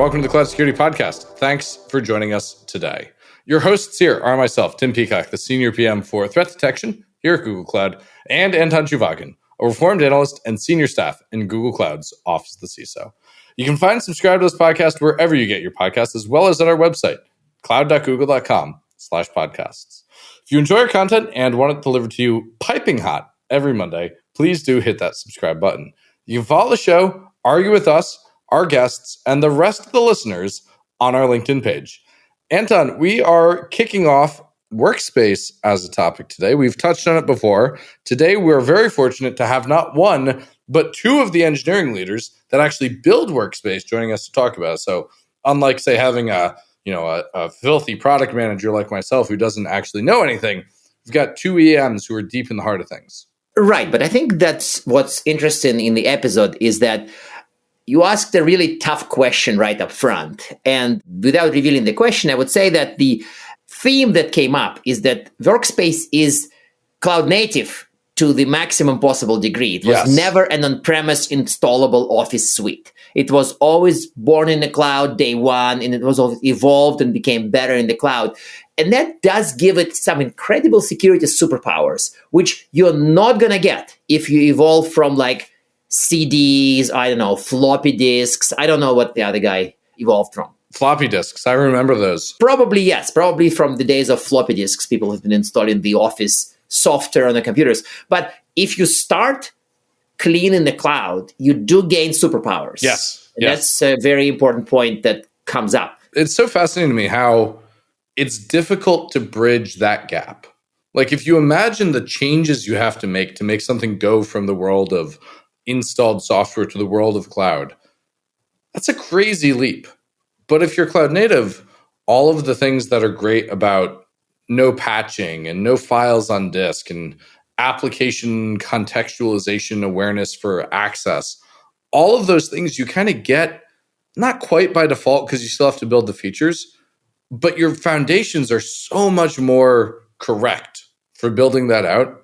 welcome to the Cloud Security Podcast. Thanks for joining us today. Your hosts here are myself, Tim Peacock, the Senior PM for Threat Detection here at Google Cloud, and Anton Chuvagin, a reformed analyst and senior staff in Google Cloud's Office of the CISO. You can find and subscribe to this podcast wherever you get your podcasts, as well as at our website, cloud.google.com/podcasts. If you enjoy our content and want it delivered to you piping hot every Monday, please do hit that subscribe button. You can follow the show, argue with us, our guests, and the rest of the listeners on our LinkedIn page. Anton, we are kicking off Workspace as a topic today. We've touched on it before. Today, we're very fortunate to have not one, but two of the engineering leaders that actually build Workspace joining us to talk about it. So unlike, say, having a filthy product manager like myself who doesn't actually know anything, we've got two EMs who are deep in the heart of things. Right, but I think that's what's interesting in the episode is that you asked a really tough question right up front. And without revealing the question, I would say that the theme that came up is that Workspace is cloud native to the maximum possible degree. It was never an on-premise installable Office suite. It was always born in the cloud day one, and it was evolved and became better in the cloud. And that does give it some incredible security superpowers, which you're not going to get if you evolve from like CDs, floppy disks. I don't know what the other guy evolved from. Floppy disks. I remember those. Probably, yes. Probably from the days of floppy disks, people have been installing the Office software on their computers. But if you start clean in the cloud, you do gain superpowers. Yes. That's a very important point that comes up. It's so fascinating to me how it's difficult to bridge that gap. Like if you imagine the changes you have to make something go from the world of installed software to the world of cloud, that's a crazy leap. But if you're cloud native, all of the things that are great about no patching and no files on disk and application contextualization awareness for access, all of those things you kind of get not quite by default because you still have to build the features, but your foundations are so much more correct for building that out.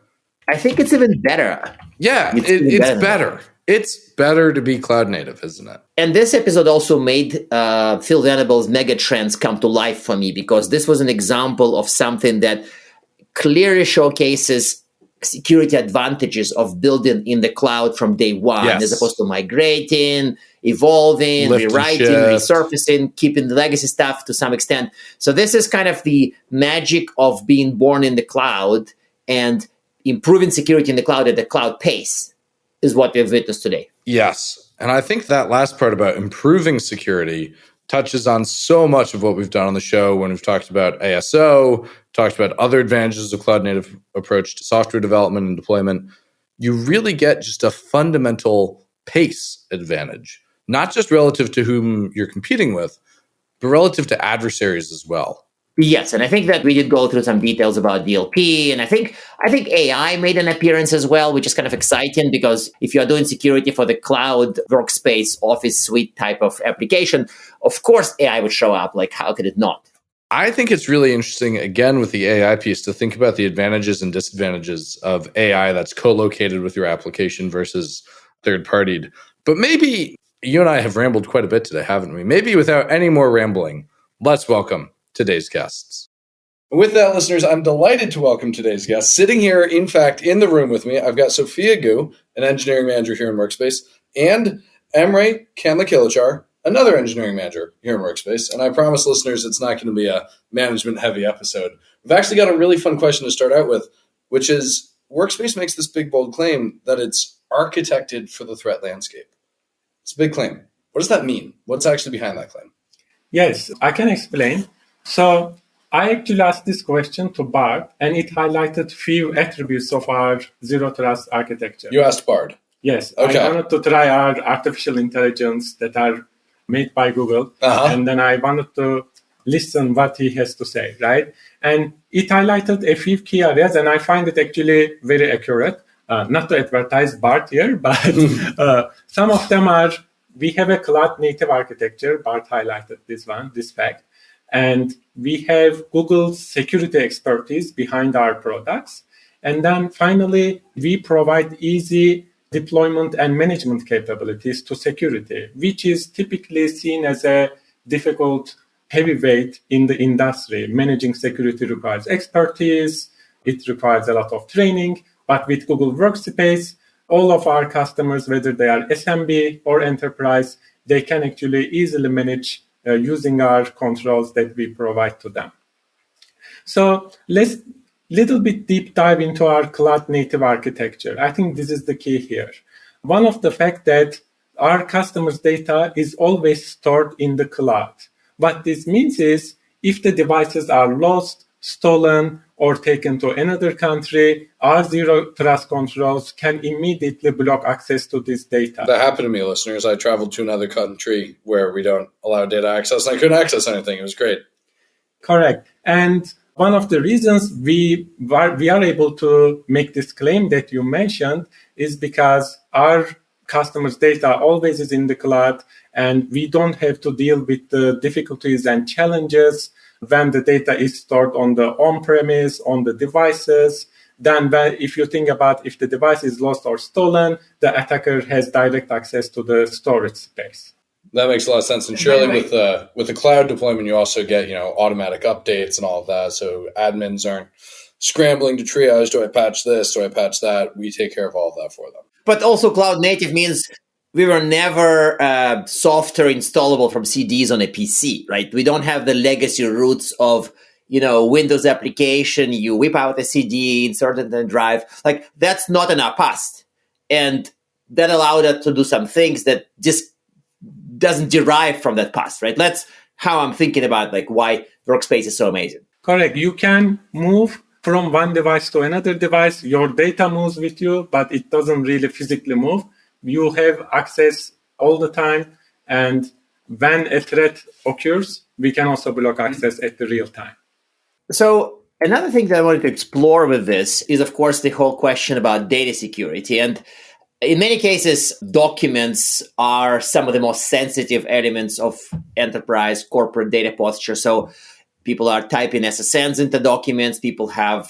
I think it's even better. Yeah, it's better. It's better to be cloud native, isn't it? And this episode also made Phil Venable's mega trends come to life for me, because this was an example of something that clearly showcases security advantages of building in the cloud from day one, as opposed to migrating, evolving, rewriting, resurfacing, keeping the legacy stuff to some extent. So this is kind of the magic of being born in the cloud and improving security in the cloud at the cloud pace is what we've witnessed today. Yes. And I think that last part about improving security touches on so much of what we've done on the show when we've talked about ASO, talked about other advantages of cloud native approach to software development and deployment. You really get just a fundamental pace advantage, not just relative to whom you're competing with, but relative to adversaries as well. Yes, and I think that we did go through some details about DLP, and I think AI made an appearance as well, which is kind of exciting because if you are doing security for the cloud workspace office suite type of application, of course AI would show up. Like, how could it not? I think it's really interesting, again, with the AI piece, to think about the advantages and disadvantages of AI that's co-located with your application versus third-partied. But maybe you and I have rambled quite a bit today, haven't we? Maybe without any more rambling, let's welcome today's guests. With that, listeners, I'm delighted to welcome today's guests. Sitting here, in fact, in the room with me, I've got Sophia Gu, an engineering manager here in Workspace, and Emre Kanlakilichar, another engineering manager here in Workspace. And I promise listeners it's not going to be a management-heavy episode. We've actually got a really fun question to start out with, which is Workspace makes this big, bold claim that it's architected for the threat landscape. It's a big claim. What does that mean? What's actually behind that claim? Yes, I can explain. So I actually asked this question to Bard, and it highlighted few attributes of our zero trust architecture. You asked Bard? Yes. Okay. I wanted to try our artificial intelligence that are made by Google, and then I wanted to listen what he has to say, right? And it highlighted a few key areas, and I find it actually very accurate. Not to advertise Bard here, but some of them are, we have a cloud native architecture. Bard highlighted this fact. And we have Google's security expertise behind our products. And then finally, we provide easy deployment and management capabilities to security, which is typically seen as a difficult heavyweight in the industry. Managing security requires expertise. It requires a lot of training. But with Google Workspace, all of our customers, whether they are SMB or enterprise, they can actually easily manage using our controls that we provide to them. So let's little bit deep dive into our cloud native architecture. I think this is the key here. One of the fact that our customers' data is always stored in the cloud. What this means is if the devices are lost, stolen, or taken to another country, our zero trust controls can immediately block access to this data. That happened to me, listeners. I traveled to another country where we don't allow data access, and I couldn't access anything. It was great. Correct. And one of the reasons we are able to make this claim that you mentioned is because our customers' data always is in the cloud, and we don't have to deal with the difficulties and challenges when the data is stored on the on-premise, on the devices. Then if you think about if the device is lost or stolen, the attacker has direct access to the storage space. That makes a lot of sense. And surely with the cloud deployment, you also get, automatic updates and all of that. So admins aren't scrambling to triage, do I patch this, do I patch that? We take care of all of that for them. But also cloud native means we were never software installable from CDs on a PC, right? We don't have the legacy roots of, Windows application. You whip out a CD, insert it in the drive. Like that's not in our past. And that allowed us to do some things that just doesn't derive from that past, right? That's how I'm thinking about why Workspace is so amazing. Correct. You can move from one device to another device. Your data moves with you, but it doesn't really physically move. You have access all the time. And when a threat occurs, we can also block access at the real time. So another thing that I wanted to explore with this is, of course, the whole question about data security. And in many cases, documents are some of the most sensitive elements of enterprise corporate data posture. So people are typing SSNs into documents. People have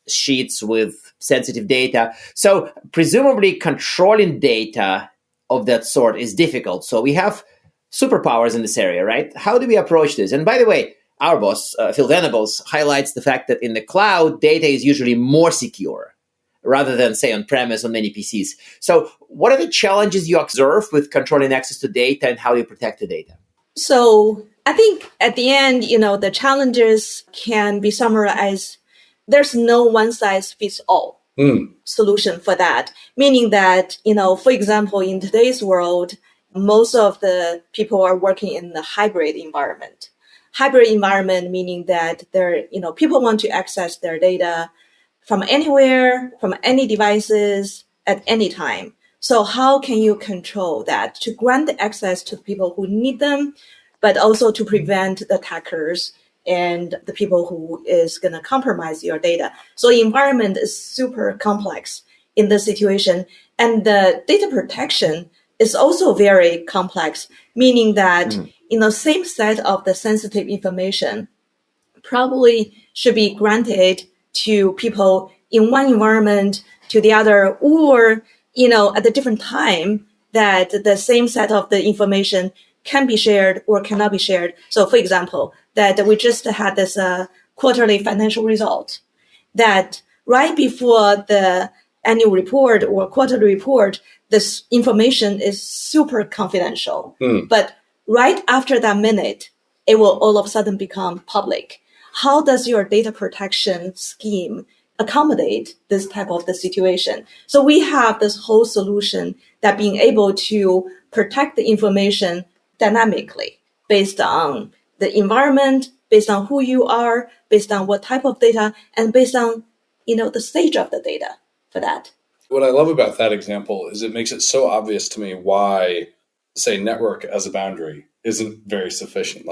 sheets with sensitive data. So presumably controlling data of that sort is difficult. So we have superpowers in this area, right? How do we approach this? And by the way, our boss, Phil Venables, highlights the fact that in the cloud, data is usually more secure rather than, say, on-premise on many PCs. So what are the challenges you observe with controlling access to data, and how do you protect the data? So I think at the end, the challenges can be summarized. There's no one-size-fits-all solution for that, meaning that, for example, in today's world, most of the people are working in the hybrid environment. Hybrid environment meaning that people want to access their data from anywhere, from any devices, at any time. So how can you control that to grant the access to people who need them, but also to prevent the attackers and the people who is going to compromise your data? So the environment is super complex in this situation. And the data protection is also very complex, meaning that same set of the sensitive information probably should be granted to people in one environment to the other, or, at a different time that the same set of the information can be shared or cannot be shared. So for example, that we just had this quarterly financial result that right before the annual report or quarterly report, this information is super confidential. But right after that minute, it will all of a sudden become public. How does your data protection scheme accommodate this type of the situation? So we have this whole solution that being able to protect the information dynamically based on the environment, based on who you are, based on what type of data, and based on, the stage of the data for that. What I love about that example is it makes it so obvious to me why, say, network as a boundary isn't very sufficient.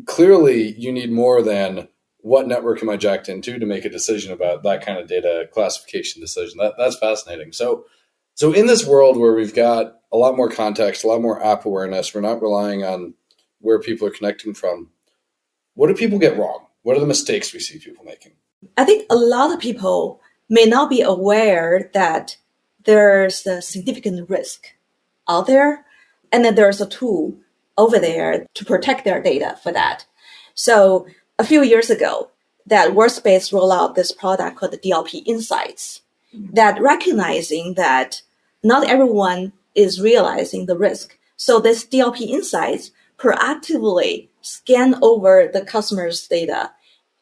Clearly, you need more than what network am I jacked into to make a decision about that kind of data classification decision. That's fascinating. So in this world where we've got a lot more context, a lot more app awareness, we're not relying on where people are connecting from. What do people get wrong? What are the mistakes we see people making? I think a lot of people may not be aware that there's a significant risk out there, and that there's a tool over there to protect their data for that. So a few years ago, that Workspace rolled out this product called the DLP Insights, that recognizing that not everyone is realizing the risk. So this DLP Insights proactively scan over the customer's data,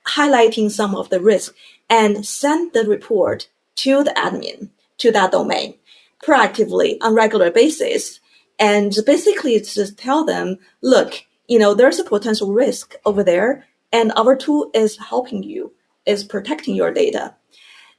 highlighting some of the risk, and send the report to the admin, to that domain, proactively on regular basis. And basically just tell them, look, there's a potential risk over there, and our tool is helping you, is protecting your data.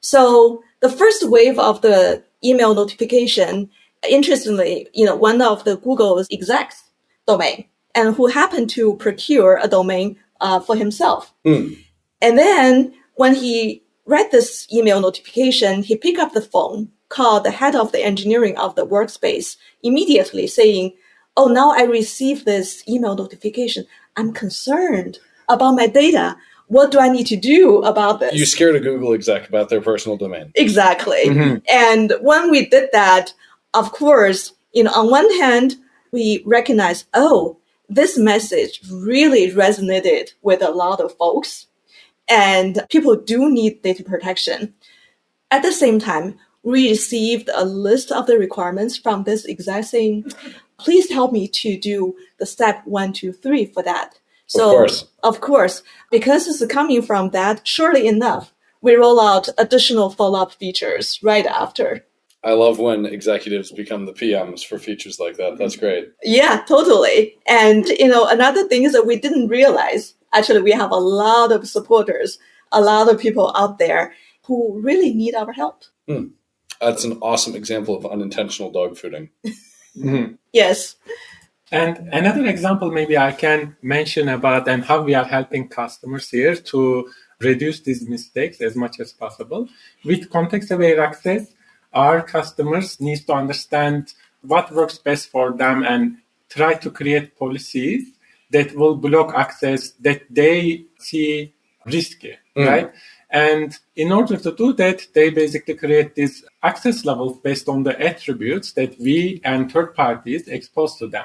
So the first wave of the email notification, interestingly, one of the Google's execs domain, and who happened to procure a domain for himself. And then when he read this email notification, he picked up the phone, called the head of the engineering of the Workspace, immediately saying, oh, now I received this email notification. I'm concerned about my data. What do I need to do about this? You scared a Google exec about their personal domain. Exactly. And when we did that, of course, on one hand, we recognized, oh, this message really resonated with a lot of folks, and people do need data protection. At the same time, we received a list of the requirements from this exec saying, please help me to do the step 1, 2, 3 for that. So, of course, because it's coming from that, surely enough, we roll out additional follow-up features right after. I love when executives become the PMs for features like that. That's great. Yeah, totally. And, another thing is that we didn't realize, actually, we have a lot of supporters, a lot of people out there who really need our help. That's an awesome example of unintentional dog fooding. Yes. And another example maybe I can mention about and how we are helping customers here to reduce these mistakes as much as possible. With context-aware access, our customers need to understand what works best for them and try to create policies that will block access that they see risky, right? And in order to do that, they basically create these access levels based on the attributes that we and third parties expose to them.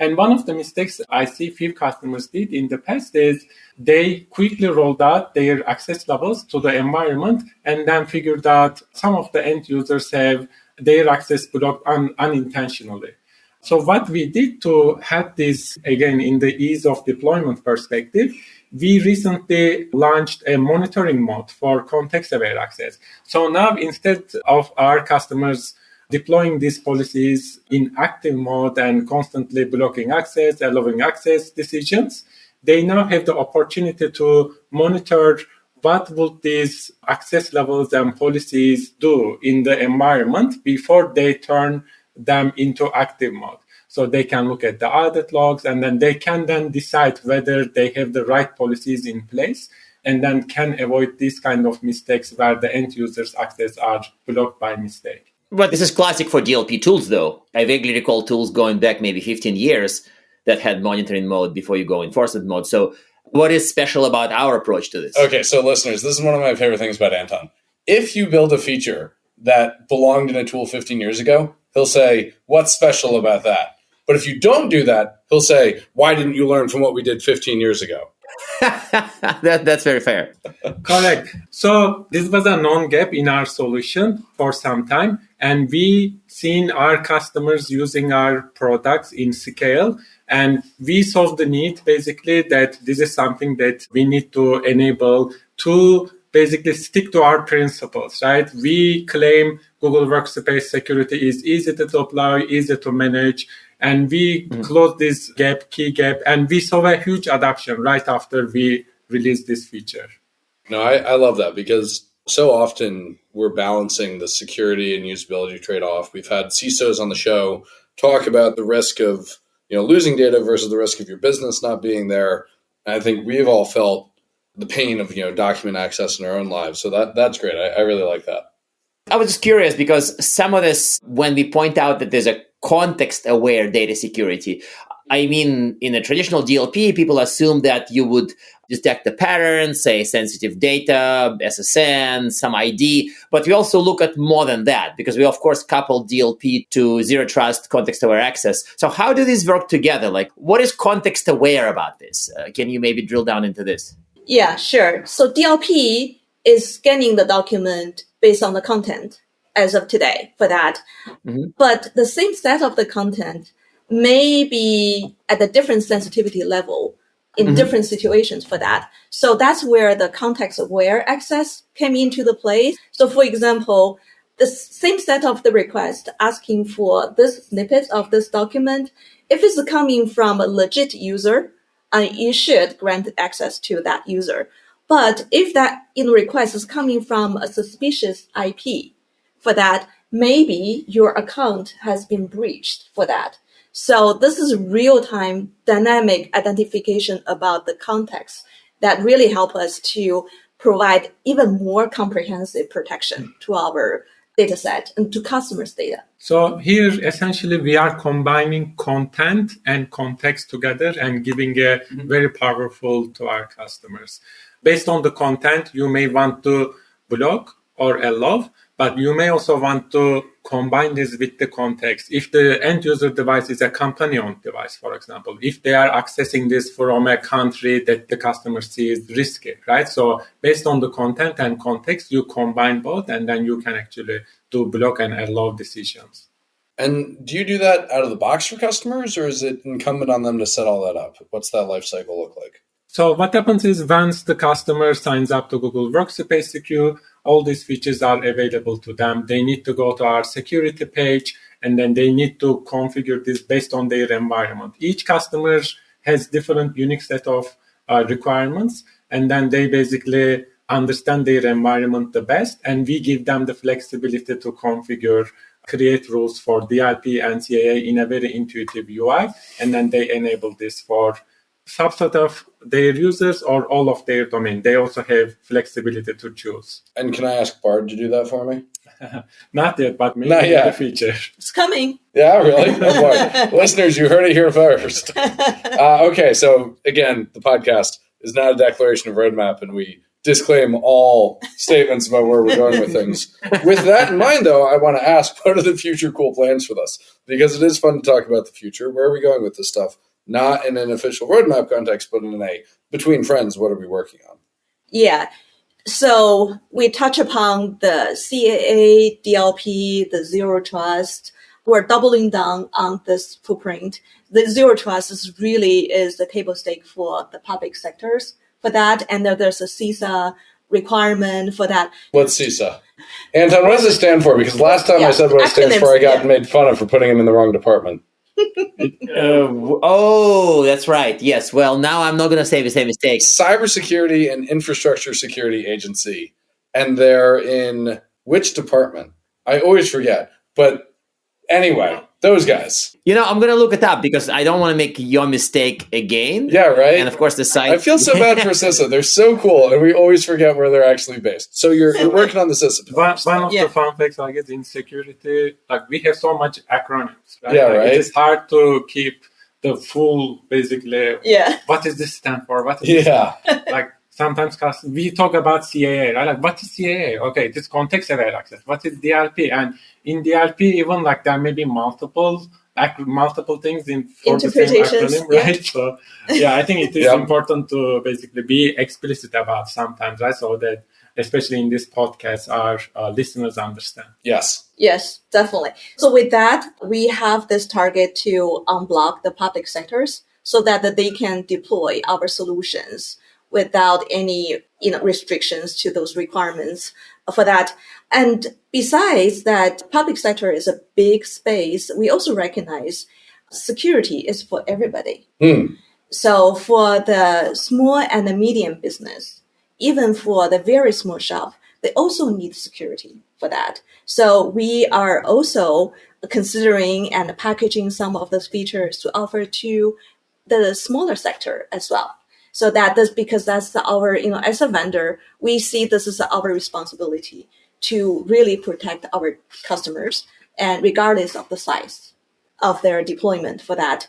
And one of the mistakes I see few customers did in the past is they quickly rolled out their access levels to the environment and then figured out some of the end users have their access blocked unintentionally. So what we did to help this, again, in the ease of deployment perspective, we recently launched a monitoring mode for context-aware access. So now instead of our customers deploying these policies in active mode and constantly blocking access, allowing access decisions, they now have the opportunity to monitor what would these access levels and policies do in the environment before they turn them into active mode. So they can look at the audit logs and then they can then decide whether they have the right policies in place and then can avoid these kind of mistakes where the end user's access are blocked by mistake. But this is classic for DLP tools, though. I vaguely recall tools going back maybe 15 years that had monitoring mode before you go enforcement mode. So what is special about our approach to this? Okay, so listeners, this is one of my favorite things about Anton. If you build a feature that belonged in a tool 15 years ago, he'll say, what's special about that? But if you don't do that, he'll say, why didn't you learn from what we did 15 years ago? That's very fair. Correct. So this was a known gap in our solution for some time, and we seen our customers using our products in scale, and we saw the need basically that this is something that we need to enable to basically stick to our principles, right? We claim Google Workspace security is easy to deploy, easy to manage, and we closed this gap, key gap, and we saw a huge adoption right after we released this feature. No, I love that because so often we're balancing the security and usability trade-off. We've had CISOs on the show talk about the risk of losing data versus the risk of your business not being there. And I think we've all felt the pain of document access in our own lives. So that's great. I really like that. I was just curious because some of this, when we point out that there's a context-aware data security, I mean, in a traditional DLP, people assume that you would detect the pattern, say sensitive data, SSN, some ID. But we also look at more than that because we, of course, couple DLP to zero trust context-aware access. So how do these work together? Like, what is context-aware about this? Can you maybe drill down into this? Yeah, sure. So DLP is scanning the document based on the content as of today for that. Mm-hmm. But the same set of the content may be at a different sensitivity level in mm-hmm. different situations for that. So that's where the context-aware access came into the play. So for example, the same set of the request asking for this snippet of this document, if it's coming from a legit user, you should grant access to that user. But if that request is coming from a suspicious IP, for that, maybe your account has been breached for that. So this is real-time dynamic identification about the context that really help us to provide even more comprehensive protection to our data set and to customers' data. So here, essentially, we are combining content and context together and giving a very powerful to our customers. Based on the content, you may want to block or allow, but you may also want to combine this with the context. If the end user device is a company-owned device, for example, if they are accessing this from a country that the customer sees risky, right? So based on the content and context, you combine both, and then you can actually do block and allow decisions. And do you do that out of the box for customers, or is it incumbent on them to set all that up? What's that life cycle look like? So what happens is once the customer signs up to Google Workspace Secure, all these features are available to them. They need to go to our security page, and then they need to configure this based on their environment. Each customer has different unique set of requirements, and then they basically understand their environment the best, and we give them the flexibility to configure, create rules for DLP and CAA in a very intuitive UI, and then they enable this for subset of their users or all of their domain. They also have flexibility to choose. And can I ask Bard to do that for me? Not yet, but maybe in the future. It's coming. Yeah, really? Oh, boy. Listeners, you heard it here first. Okay, so again, the podcast is not a declaration of roadmap, and we disclaim all statements about where we're going with things. With that in mind, though, I want to ask, what are the future cool plans for this? Because it is fun to talk about the future. Where are we going with this stuff? Not in an official roadmap context, but in a between friends, what are we working on? Yeah. So we touch upon the CAA, DLP, the zero trust. We're doubling down on this footprint. The zero trust is the table stake for the public sectors for that. And then there's a CISA requirement for that. What's CISA? Anton, what does it stand for? Because last time I said what it stands for, I got made fun of for putting him in the wrong department. That's right. Yes. Well, now I'm not going to say the same mistake. Cybersecurity and Infrastructure Security Agency. And they're in which department? I always forget. But anyway, those guys. I'm going to look it up because I don't want to make your mistake again. Yeah, right. And of course, the site. I feel so bad for CISA. They're so cool, and we always forget where they're actually based. So you're working on the CISA. One of the fun facts, I guess, in security, we have so much acronyms. Right? Yeah, right. It's hard to keep the full, basically. Yeah. What does this stand for? What is this? Sometimes we talk about CAA, right? What is CAA? Okay, this context-aware access. What is DLP? And in DLP, even there may be multiple things for the same acronym, right? So, I think it is important to basically be explicit about sometimes, right? So that, especially in this podcast, our listeners understand. Yes, definitely. So with that, we have this target to unblock the public sectors so that they can deploy our solutions without any restrictions to those requirements for that. And besides that, public sector is a big space. We also recognize security is for everybody. So for the small and the medium business, even for the very small shop, they also need security for that. So we are also considering and packaging some of those features to offer to the smaller sector as well. So because that's our, as a vendor, we see this as our responsibility to really protect our customers, and regardless of the size of their deployment for that.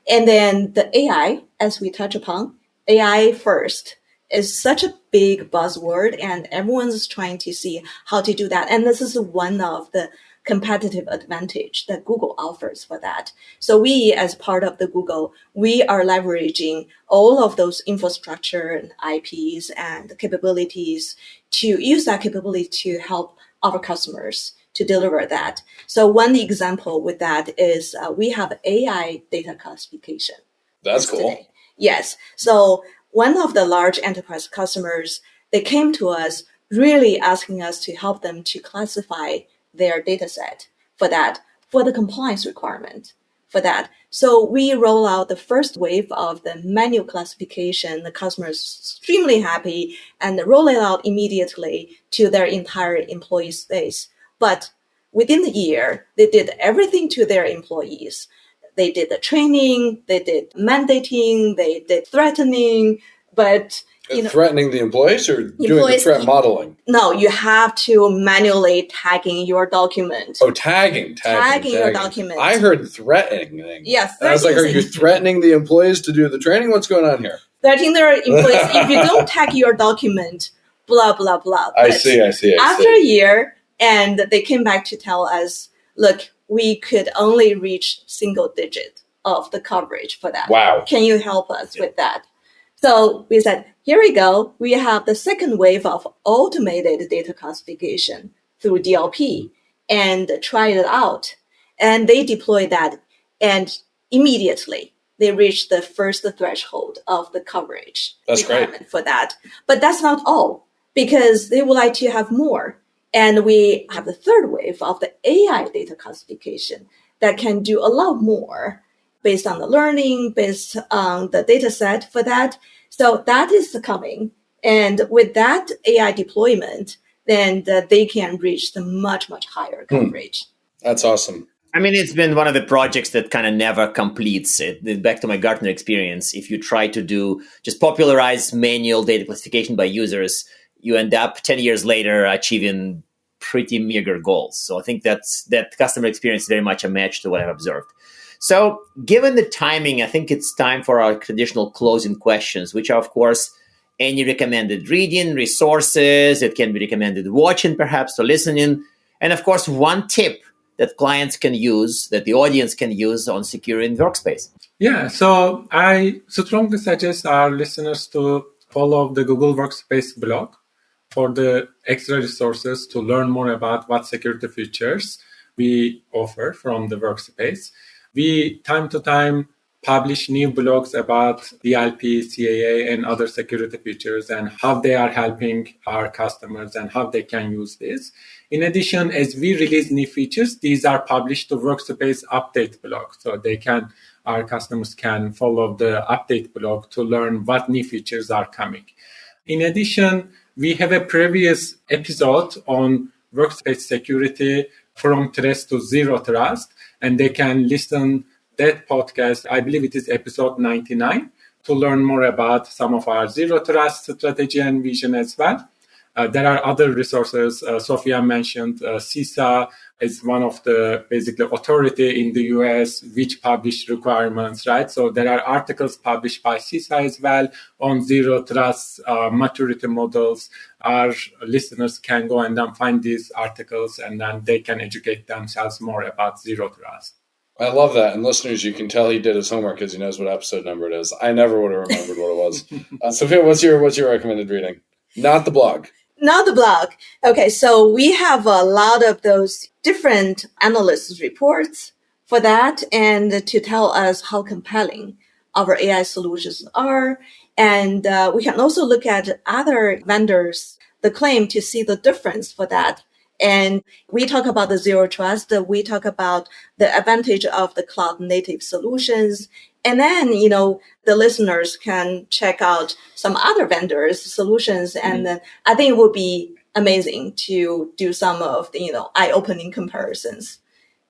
And then the AI, as we touch upon, AI first. is such a big buzzword, and everyone's trying to see how to do that. And this is one of the competitive advantage that Google offers for that. So we, as part of the Google, we are leveraging all of those infrastructure and IPs and capabilities to use that capability to help our customers to deliver that. So one example with that is we have AI data classification. That's cool. Today. Yes. So one of the large enterprise customers, they came to us really asking us to help them to classify their data set for that, for the compliance requirement for that. So we roll out the first wave of the manual classification. The customer is extremely happy and roll it out immediately to their entire employee base. But within the year, they did everything to their employees. They did the training, they did mandating, they did threatening, but threatening the employees or doing the threat modeling? No, you have to manually tagging your document. Oh, tagging your document. I heard threatening. Yes. I was like, are you threatening the employees to do the training? What's going on here? Threatening their employees. If you don't tag your document, blah, blah, blah. I see. After a year, and they came back to tell us, look, we could only reach single digit of the coverage for that. Wow. Can you help us with that? So we said, here we go. We have the second wave of automated data classification through DLP and tried it out. And they deployed that. And immediately they reached the first threshold of the coverage requirement for that. But that's not all, because they would like to have more. And we have the third wave of the AI data classification that can do a lot more based on the learning, based on the data set for that. So that is coming. And with that AI deployment, then they can reach the much, much higher coverage. That's awesome. I mean, it's been one of the projects that kind of never completes it. Back to my Gartner experience, if you try to just popularize manual data classification by users, you end up 10 years later achieving pretty meager goals. So I think that customer experience is very much a match to what I've observed. So given the timing, I think it's time for our traditional closing questions, which are, of course, any recommended reading, resources, it can be recommended watching, perhaps, or listening. And of course, one tip that clients can use, that the audience can use on securing Workspace. Yeah, so I strongly suggest our listeners to follow the Google Workspace blog for the extra resources to learn more about what security features we offer from the Workspace. We, time to time, publish new blogs about DLP, CAA, and other security features and how they are helping our customers and how they can use this. In addition, as we release new features, these are published to Workspace update blog. So our customers can follow the update blog to learn what new features are coming. In addition, we have a previous episode on Workspace security from trust to zero trust, and they can listen that podcast. I believe it is episode 99 to learn more about some of our zero trust strategy and vision as well. There are other resources. Sophia mentioned CISA is one of the basically authority in the US which publish requirements, right? So there are articles published by CISA as well on zero trust maturity models. Our listeners can go and then find these articles and then they can educate themselves more about zero trust. I love that. And listeners, you can tell he did his homework because he knows what episode number it is. I never would have remembered what it was. Sophia, what's your recommended reading? Not the blog. Not the blog. Okay, so we have a lot of those different analysts' reports for that and to tell us how compelling our AI solutions are. And we can also look at other vendors, the claim to see the difference for that. And we talk about the zero trust, we talk about the advantage of the cloud native solutions. And then, the listeners can check out some other vendors' solutions. And then I think it would be amazing to do some of the, eye-opening comparisons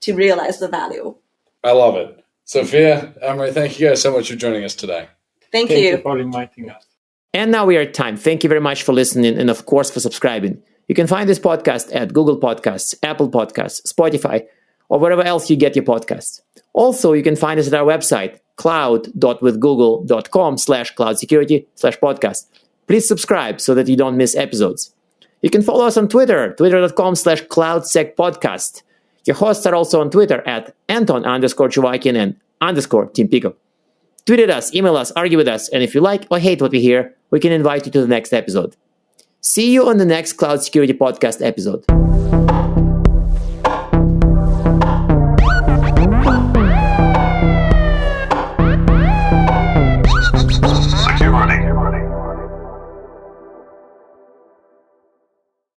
to realize the value. I love it. Sophia, Emery, thank you guys so much for joining us today. Thank you. Thank you for inviting us. And now we are at time. Thank you very much for listening and, of course, for subscribing. You can find this podcast at Google Podcasts, Apple Podcasts, Spotify, or wherever else you get your podcasts. Also, you can find us at our website, cloud.withgoogle.com/cloudsecurity/podcast. Please subscribe so that you don't miss episodes. You can follow us on Twitter, twitter.com/cloudsecpodcast. Your hosts are also on Twitter at Anton_Chuvakian and _Team Pico. Tweet at us, email us, argue with us, and if you like or hate what we hear, we can invite you to the next episode. See you on the next Cloud Security Podcast episode.